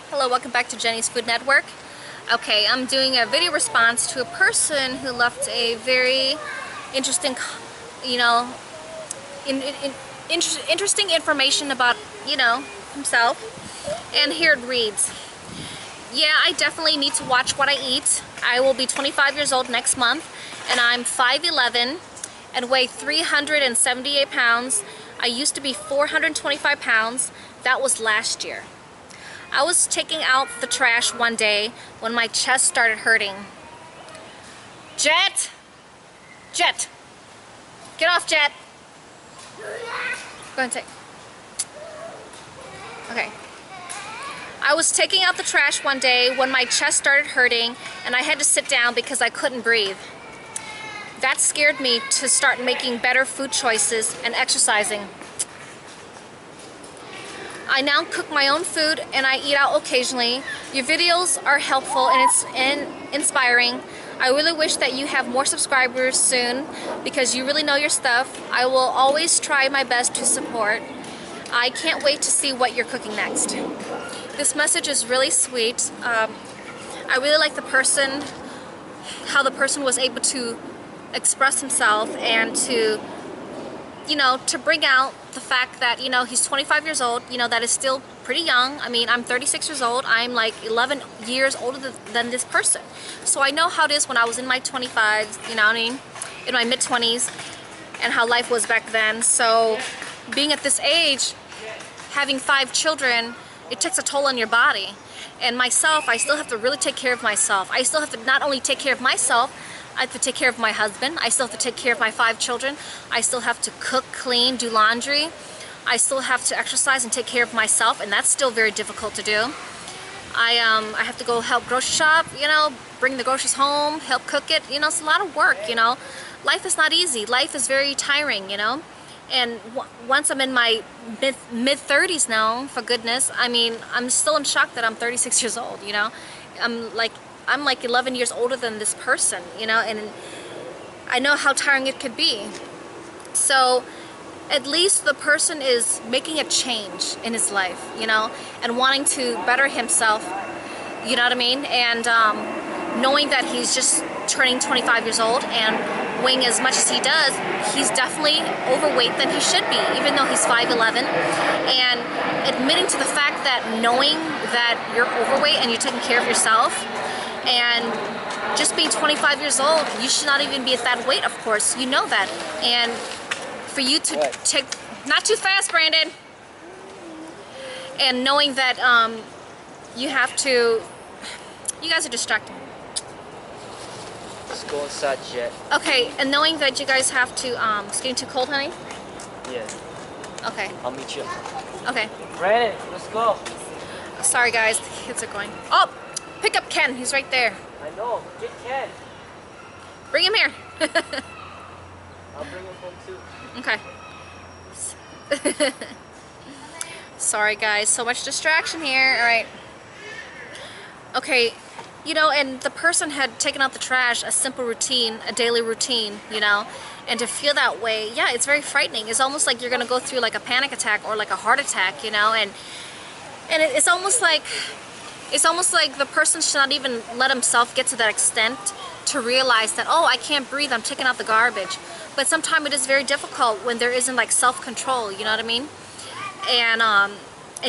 Hello, welcome back to Jenny's Food Network. Okay, I'm doing a video response to a person who left a very interesting, you know, interesting information about, himself. And here it reads, yeah, I definitely need to watch what I eat. I will be 25 years old next month, and I'm 5'11" and weigh 378 pounds. I used to be 425 pounds. That was last year. I was taking out the trash one day when my chest started hurting. Jet! Jet! Get off, Jet! Go ahead and take. Okay. I was taking out the trash one day when my chest started hurting and I had to sit down because I couldn't breathe. That scared me to start making better food choices and exercising. I now cook my own food and I eat out occasionally. Your videos are helpful and inspiring. I really wish that you have more subscribers soon because you really know your stuff. I will always try my best to support. I can't wait to see what you're cooking next. This message is really sweet. I really like how the person was able to express himself and to bring out the fact that, he's 25 years old, that is still pretty young. I mean, I'm 36 years old. I'm like 11 years older than this person. So I know how it is when I was in my 25s, in my mid-20s, and how life was back then. So being at this age, having 5 children, it takes a toll on your body. And myself, I still have to really take care of myself. I still have to not only take care of myself, I have to take care of my husband. I still have to take care of my 5 children. I still have to cook, clean, do laundry. I still have to exercise and take care of myself, and that's still very difficult to do. I have to go help grocery shop, bring the groceries home, help cook it. It's a lot of work, Life is not easy. Life is very tiring, And once I'm in my mid-30s now, for goodness, I mean, I'm still in shock that I'm 36 years old, I'm like 11 years older than this person, and I know how tiring it could be. So at least the person is making a change in his life, and wanting to better himself, you know what I mean? And knowing that he's just turning 25 years old and weighing as much as he does, he's definitely overweight than he should be, even though he's 5'11". And admitting to the fact that knowing that you're overweight and you're taking care of yourself, and just being 25 years old, you should not even be at that weight, of course. You know that. And for you to take, not too fast, Brandon. And knowing that you have to, you guys are distracting. Let's go inside, Jet. Okay, and knowing that you guys have to, it's getting too cold, honey? Yeah. Okay. I'll meet you. Okay. Brandon, let's go. Sorry guys, the kids are going. Oh! Pick up Ken, he's right there. I know, get Ken. Bring him here. I'll bring him home too. Okay. Sorry guys, so much distraction here. Alright. Okay, and the person had taken out the trash, a simple routine, a daily routine, and to feel that way, yeah, it's very frightening. It's almost like you're gonna go through like a panic attack or like a heart attack, and it's almost like the person should not even let himself get to that extent to realize that, oh, I can't breathe, I'm taking out the garbage. But sometimes it is very difficult when there isn't like self-control, you know what I mean? And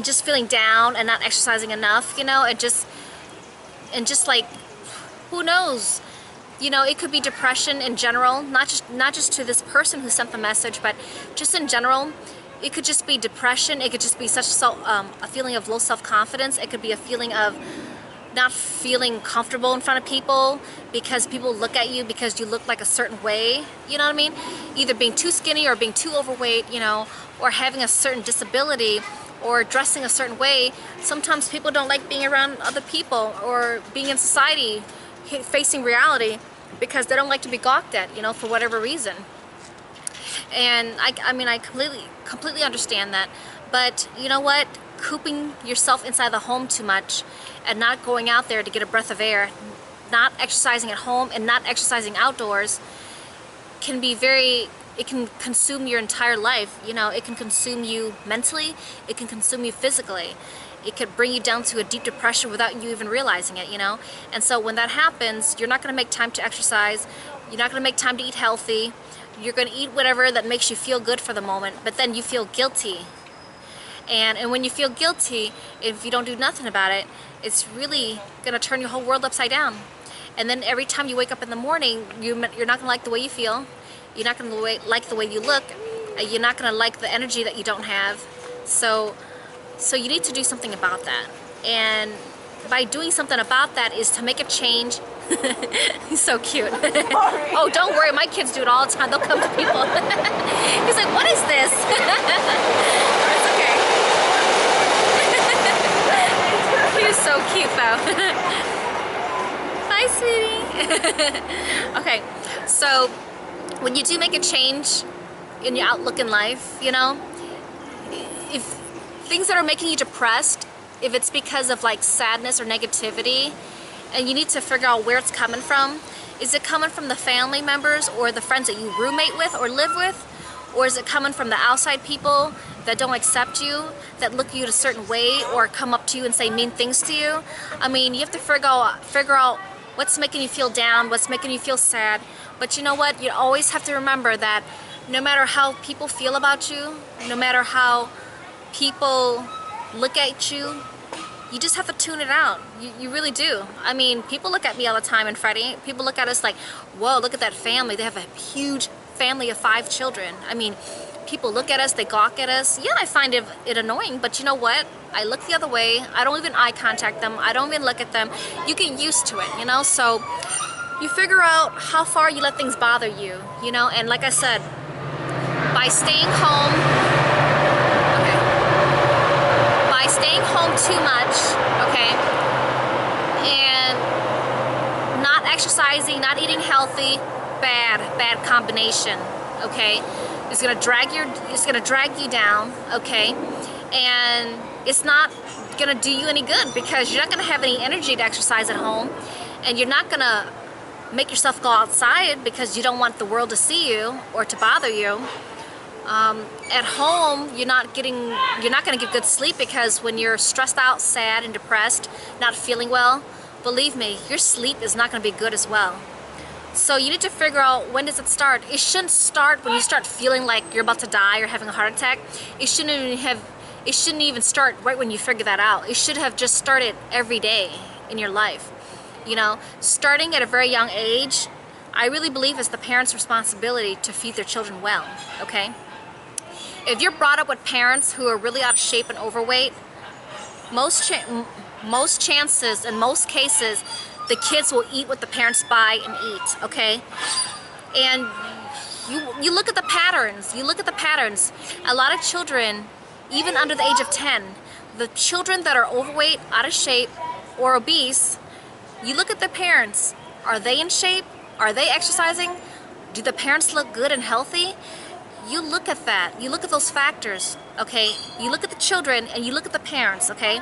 just feeling down and not exercising enough, and just like, who knows? It could be depression in general, not just to this person who sent the message, but just in general. It could just be depression. It could just be a feeling of low self-confidence. It could be a feeling of not feeling comfortable in front of people because people look at you because you look like a certain way. You know what I mean? Either being too skinny or being too overweight, or having a certain disability or dressing a certain way. Sometimes people don't like being around other people or being in society, facing reality, because they don't like to be gawked at, for whatever reason. And I mean, I completely understand that, but you know what? Cooping yourself inside the home too much and not going out there to get a breath of air, not exercising at home and not exercising outdoors can be it can consume your entire life. It can consume you mentally, it can consume you physically. it could bring you down to a deep depression without you even realizing it, you know? And so when that happens, you're not gonna make time to exercise, you're not gonna make time to eat healthy, you're gonna eat whatever that makes you feel good for the moment, but then you feel guilty. And when you feel guilty, if you don't do nothing about it, it's really gonna turn your whole world upside down. And then every time you wake up in the morning, you're not gonna like the way you feel, you're not gonna like the way you look, you're not gonna like the energy that you don't have. So you need to do something about that. And by doing something about that is to make a change. He's so cute. Oh, don't worry, my kids do it all the time. They'll come to people. He's like, what is this? It's okay. He's so cute though. Hi, sweetie. Okay, so when you do make a change in your outlook in life, you know, if things that are making you depressed, if it's because of like sadness or negativity, and you need to figure out where it's coming from. Is it coming from the family members or the friends that you roommate with or live with? Or is it coming from the outside people that don't accept you, that look at you a certain way or come up to you and say mean things to you? I mean, you have to figure out what's making you feel down, what's making you feel sad. But you know what? You always have to remember that no matter how people feel about you, no matter how people look at you, you just have to tune it out. You really do. I mean, people look at me all the time, and Freddie, people look at us like, whoa, look at that family. They have a huge family of 5 children. I mean, people look at us, they gawk at us. Yeah, I find it annoying, but you know what? I look the other way. I don't even eye contact them. I don't even look at them. You get used to it, you know? So you figure out how far you let things bother you, you know? And like I said, by staying home, staying home too much, okay, and not exercising, not eating healthy, bad combination, okay? It's gonna drag you down, okay? And it's not gonna do you any good because you're not gonna have any energy to exercise at home, and you're not gonna make yourself go outside because you don't want the world to see you or to bother you. At home, you're not going to get good sleep because when you're stressed out, sad, and depressed, not feeling well, believe me, your sleep is not going to be good as well. So you need to figure out, when does it start? It shouldn't start when you start feeling like you're about to die or having a heart attack. It shouldn't even start right when you figure that out. It should have just started every day in your life. You know, starting at a very young age, I really believe it's the parents' responsibility to feed their children well, okay? If you're brought up with parents who are really out of shape and overweight, most chances, in most cases, the kids will eat what the parents buy and eat, okay? And you look at the patterns, A lot of children, even under the age of 10, the children that are overweight, out of shape, or obese, you look at their parents. Are they in shape? Are they exercising? Do the parents look good and healthy? You look at that. You look at those factors, okay? You look at the children and you look at the parents, okay?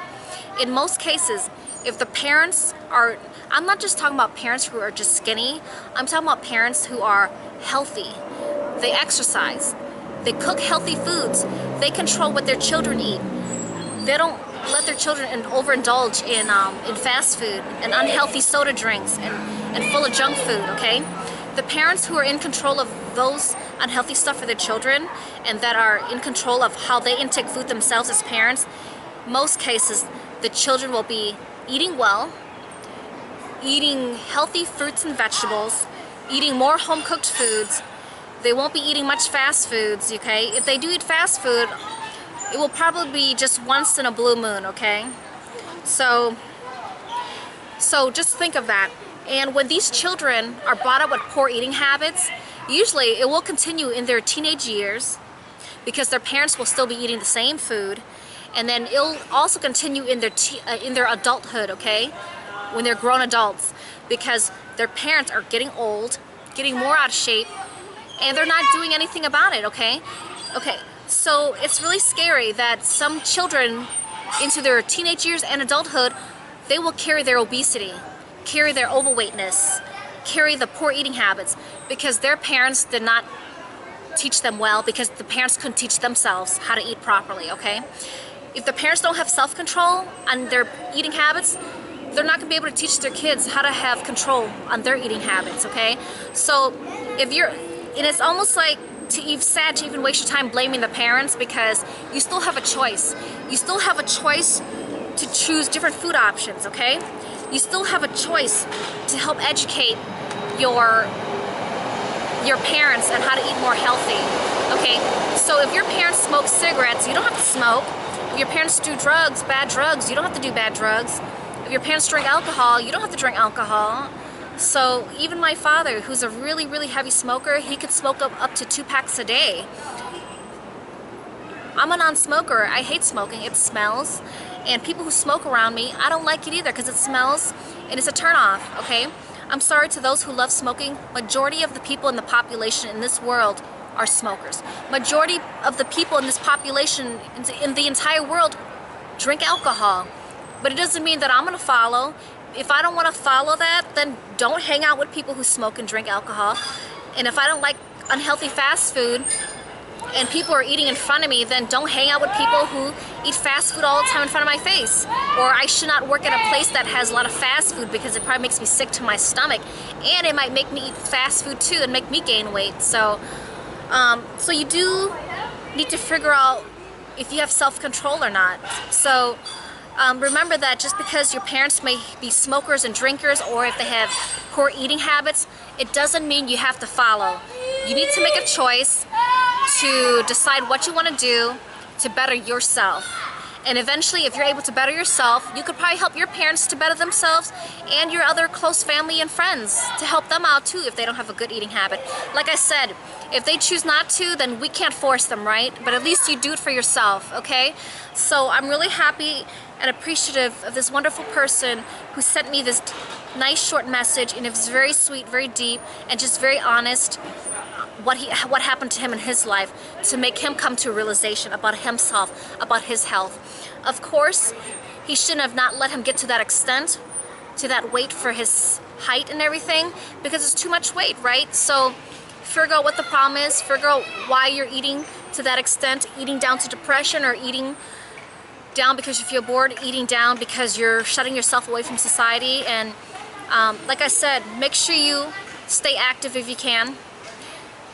In most cases, if the parents are, I'm not just talking about parents who are just skinny, I'm talking about parents who are healthy. They exercise. They cook healthy foods. They control what their children eat. They don't let their children overindulge in fast food and unhealthy soda drinks and full of junk food, okay? The parents who are in control of those unhealthy stuff for their children and that are in control of how they intake food themselves as parents, most cases the children will be eating well, eating healthy fruits and vegetables, eating more home-cooked foods. They won't be eating much fast foods, okay? If they do eat fast food, it will probably be just once in a blue moon, okay? So just think of that. And when these children are brought up with poor eating habits, usually it will continue in their teenage years because their parents will still be eating the same food, and then it'll also continue in their adulthood, okay? When they're grown adults, because their parents are getting old, getting more out of shape, and they're not doing anything about it, okay? Okay, so it's really scary that some children into their teenage years and adulthood, they will carry their obesity, carry their overweightness, carry the poor eating habits because their parents did not teach them well, because the parents couldn't teach themselves how to eat properly, okay? if the parents don't have self-control on their eating habits, they're not going to be able to teach their kids how to have control on their eating habits, okay? So if you're, and it's almost like you've sad to even waste your time blaming the parents, because you still have a choice. You still have a choice to choose different food options, okay? You still have a choice to help educate your parents on how to eat more healthy, okay? So if your parents smoke cigarettes, you don't have to smoke. If your parents do drugs, bad drugs, you don't have to do bad drugs. If your parents drink alcohol, you don't have to drink alcohol. So even my father, who's a really, really heavy smoker, he could smoke up to 2 packs a day. I'm a non-smoker. I hate smoking. It smells. And people who smoke around me, I don't like it either because it smells and it's a turn-off, okay? I'm sorry to those who love smoking. Majority of the people in the population in this world are smokers. Majority of the people in this population, in the entire world, drink alcohol. But it doesn't mean that I'm going to follow. If I don't want to follow that, then don't hang out with people who smoke and drink alcohol. And if I don't like unhealthy fast food and people are eating in front of me, then don't hang out with people who eat fast food all the time in front of my face. Or I should not work at a place that has a lot of fast food because it probably makes me sick to my stomach. And it might make me eat fast food too and make me gain weight. So you do need to figure out if you have self-control or not. So remember that just because your parents may be smokers and drinkers, or if they have poor eating habits, it doesn't mean you have to follow. You need to make a choice to decide what you want to do to better yourself. And eventually, if you're able to better yourself, you could probably help your parents to better themselves and your other close family and friends to help them out too if they don't have a good eating habit. Like I said, if they choose not to, then we can't force them, right? But at least you do it for yourself, okay? So I'm really happy and appreciative of this wonderful person who sent me this nice short message, and it was very sweet, very deep, and just very honest what happened to him in his life to make him come to a realization about himself, about his health. Of course, he shouldn't have not let him get to that extent, to that weight for his height and everything, because it's too much weight, right? So figure out what the problem is, figure out why you're eating to that extent, eating down to depression, or eating down because you feel bored, eating down because you're shutting yourself away from society. And like I said, make sure you stay active if you can.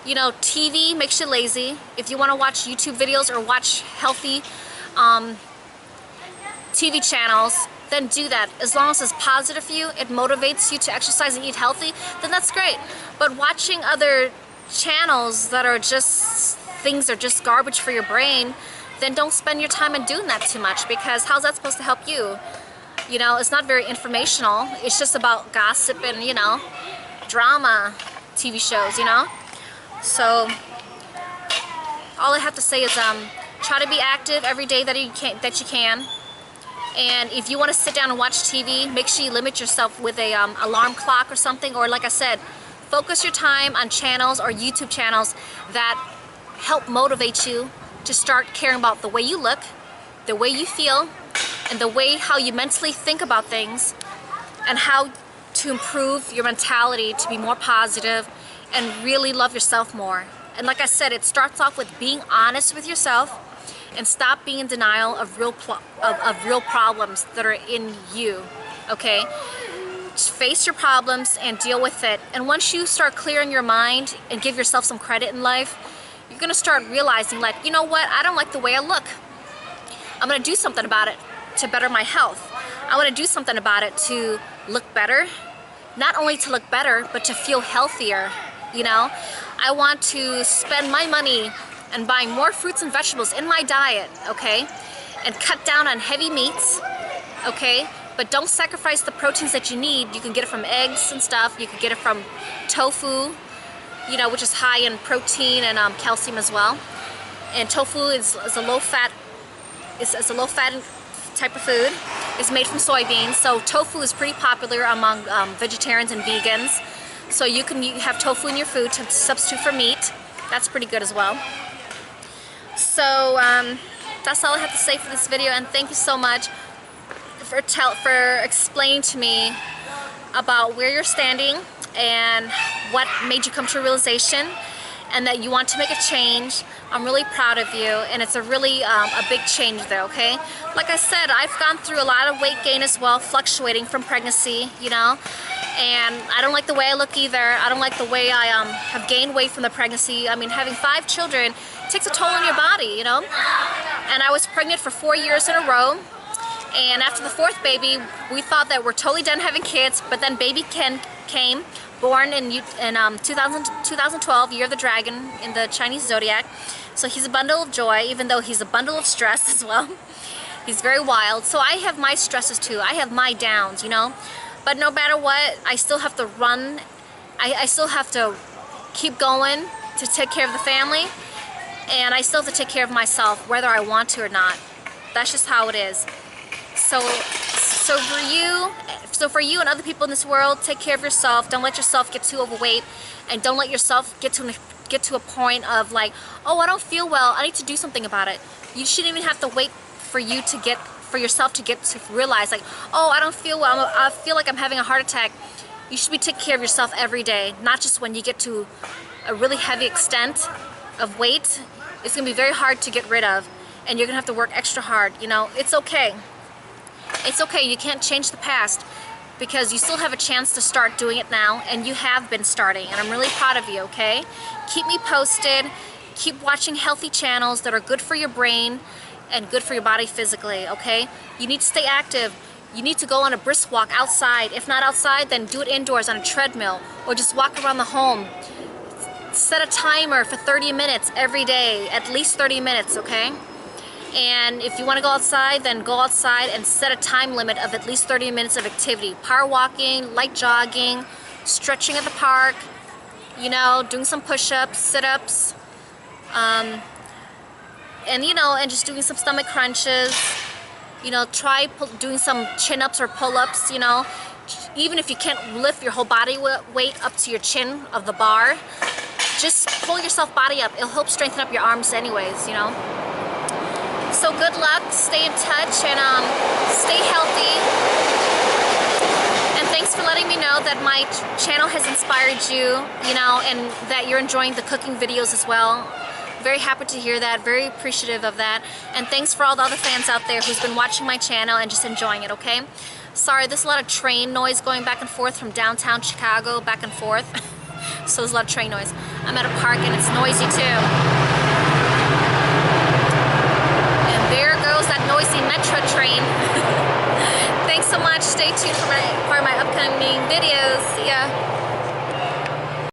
You know, TV makes you lazy. If you want to watch YouTube videos or watch healthy TV channels, then do that. As long as it's positive for you, it motivates you to exercise and eat healthy, then that's great. But watching other channels that are just things that are just garbage for your brain, then don't spend your time in doing that too much, because how's that supposed to help you? You know, it's not very informational. It's just about gossip and, you know, drama TV shows, you know? So all I have to say is try to be active every day that you can. And if you want to sit down and watch TV, make sure you limit yourself with a alarm clock or something. Or like I said, focus your time on channels or YouTube channels that help motivate you to start caring about the way you look, the way you feel, and the way how you mentally think about things, and how to improve your mentality to be more positive and really love yourself more. And like I said, it starts off with being honest with yourself and stop being in denial of real problems that are in you, okay? Just face your problems and deal with it. And once you start clearing your mind and give yourself some credit in life, you're gonna start realizing, like, you know what, I don't like the way I look. I'm gonna do something about it to better my health. I wanna do something about it to look better. Not only to look better, but to feel healthier, you know? I want to spend my money and buying more fruits and vegetables in my diet, okay? And cut down on heavy meats, okay? But don't sacrifice the proteins that you need. You can get it from eggs and stuff. You can get it from tofu, you know, which is high in protein and calcium as well. And tofu is a low-fat, it's a low-fat type of food. It's made from soybeans, so tofu is pretty popular among vegetarians and vegans. So you have tofu in your food to substitute for meat. That's pretty good as well. So that's all I have to say for this video, and thank you so much for explaining to me about where you're standing and what made you come to a realization. and that you want to make a change. I'm really proud of you, and it's a really a big change there, okay? Like I said, I've gone through a lot of weight gain as well, fluctuating from pregnancy, you know, and I don't like the way I look either. I don't like the way I have gained weight from the pregnancy. I mean, having 5 children takes a toll on your body, you know, and I was pregnant for 4 years in a row. And after the 4th baby, we thought that we're totally done having kids, but then baby Ken came, born in 2012, Year of the Dragon in the Chinese zodiac. So he's a bundle of joy, even though he's a bundle of stress as well. He's very wild. So I have my stresses too. I have my downs, you know. But no matter what, I still have to run. I still have to keep going to take care of the family. And I still have to take care of myself, whether I want to or not. That's just how it is. So for you and other people in this world, take care of yourself. Don't let yourself get too overweight, and don't let yourself get to a point of like, oh, I don't feel well, I need to do something about it. You shouldn't even have to wait for yourself to get to realize like, oh, I don't feel well, I feel like I'm having a heart attack. You should be taking care of yourself every day, not just when you get to a really heavy extent of weight. It's gonna be very hard to get rid of, and you're gonna have to work extra hard. You know, it's okay. It's okay. You can't change the past, because you still have a chance to start doing it now, and you have been starting, and I'm really proud of you, okay? Keep me posted. Keep watching healthy channels that are good for your brain and good for your body physically, okay? You need to stay active. You need to go on a brisk walk outside. If not outside, then do it indoors on a treadmill, or just walk around the home. Set a timer for 30 minutes every day, at least 30 minutes, okay? And if you want to go outside, then go outside and set a time limit of at least 30 minutes of activity. Power walking, light jogging, stretching at the park, you know, doing some push-ups, sit-ups, and you know, and just doing some stomach crunches. You know, try doing some chin-ups or pull-ups, you know. Even if you can't lift your whole body weight up to your chin of the bar, just pull yourself body up. It'll help strengthen up your arms anyways, you know. So good luck, stay in touch, and stay healthy. And thanks for letting me know that my channel has inspired you, you know, and that you're enjoying the cooking videos as well. Very happy to hear that, very appreciative of that. And thanks for all the other fans out there who's been watching my channel and just enjoying it, okay? Sorry, there's a lot of train noise going back and forth from downtown Chicago, back and forth. So there's a lot of train noise. I'm at a park and it's noisy too. There goes that noisy metro train. Thanks so much. Stay tuned for my upcoming videos. See ya.